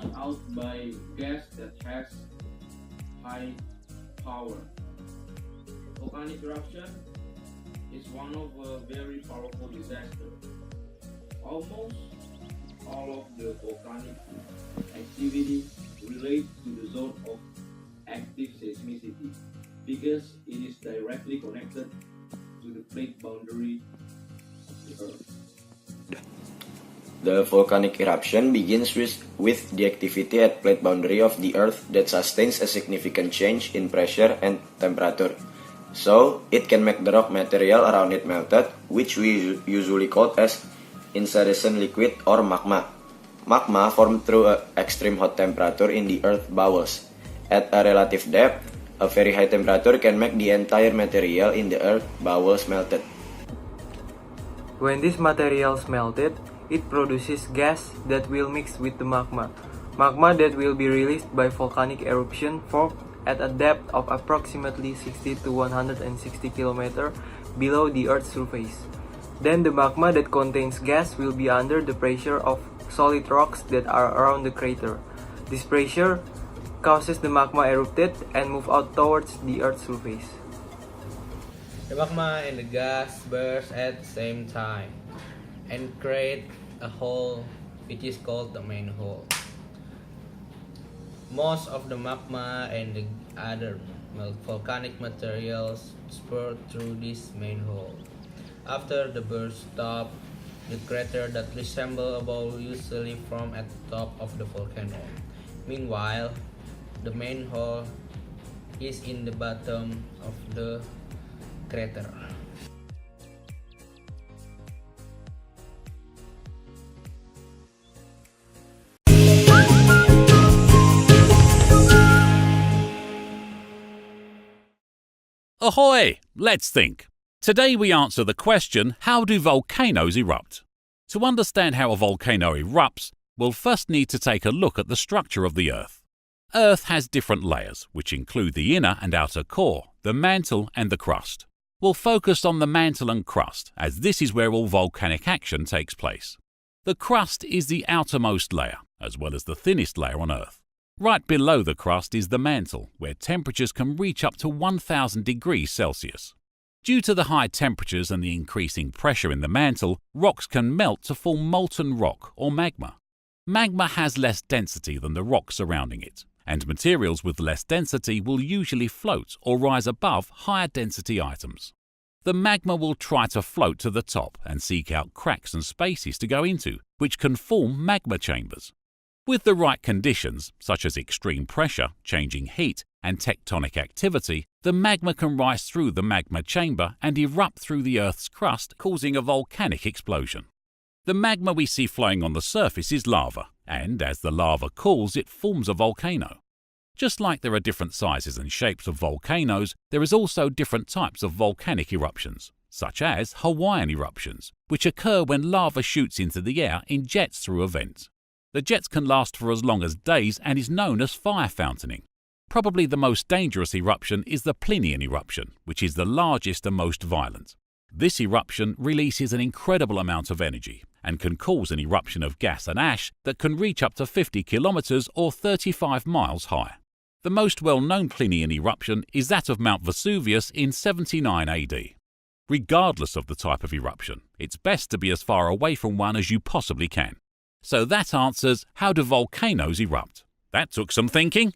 flushed out by gas that has high power. Volcanic eruption is one of a very powerful disaster. Almost all of the volcanic activity relates to the zone of active seismicity because it is directly connected to the plate boundary of the Earth. The volcanic eruption begins with the activity at plate boundary of the Earth that sustains a significant change in pressure and temperature. So, it can make the rock material around it melted, which we usually call as incandescent liquid or magma. Magma formed through an extreme hot temperature in the Earth bowels. At a relative depth, a very high temperature can make the entire material in the Earth bowels melted. When this material is melted, it produces gas that will mix with the magma. Magma that will be released by volcanic eruption formed at a depth of approximately 60 to 160 km below the Earth's surface. Then the magma that contains gas will be under the pressure of solid rocks that are around the crater. This pressure causes the magma erupted and move out towards the Earth's surface. The magma and the gas burst at the same time and create a hole which is called the main hole. Most of the magma and the other volcanic materials spurt through this main hole. After the burst stops, the crater that resembles a bowl usually forms at the top of the volcano. Meanwhile, the main hole is in the bottom of the crater. Ahoy! Let's think. Today we answer the question, how do volcanoes erupt? To understand how a volcano erupts, we'll first need to take a look at the structure of the Earth. Earth has different layers, which include the inner and outer core, the mantle and the crust. We'll focus on the mantle and crust, as this is where all volcanic action takes place. The crust is the outermost layer, as well as the thinnest layer on Earth. Right below the crust is the mantle, where temperatures can reach up to 1000 degrees Celsius. Due to the high temperatures and the increasing pressure in the mantle, rocks can melt to form molten rock or magma. Magma has less density than the rock surrounding it, and materials with less density will usually float or rise above higher density items. The magma will try to float to the top and seek out cracks and spaces to go into, which can form magma chambers. With the right conditions, such as extreme pressure, changing heat, and tectonic activity, the magma can rise through the magma chamber and erupt through the Earth's crust, causing a volcanic explosion. The magma we see flowing on the surface is lava, and as the lava cools, it forms a volcano. Just like there are different sizes and shapes of volcanoes, there is also different types of volcanic eruptions, such as Hawaiian eruptions, which occur when lava shoots into the air in jets through a vent. The jets can last for as long as days and is known as fire fountaining. Probably the most dangerous eruption is the Plinian eruption, which is the largest and most violent. This eruption releases an incredible amount of energy and can cause an eruption of gas and ash that can reach up to 50 kilometers or 35 miles high. The most well-known Plinian eruption is that of Mount Vesuvius in 79 AD. Regardless of the type of eruption, it's best to be as far away from one as you possibly can. So that answers how do volcanoes erupt. That took some thinking.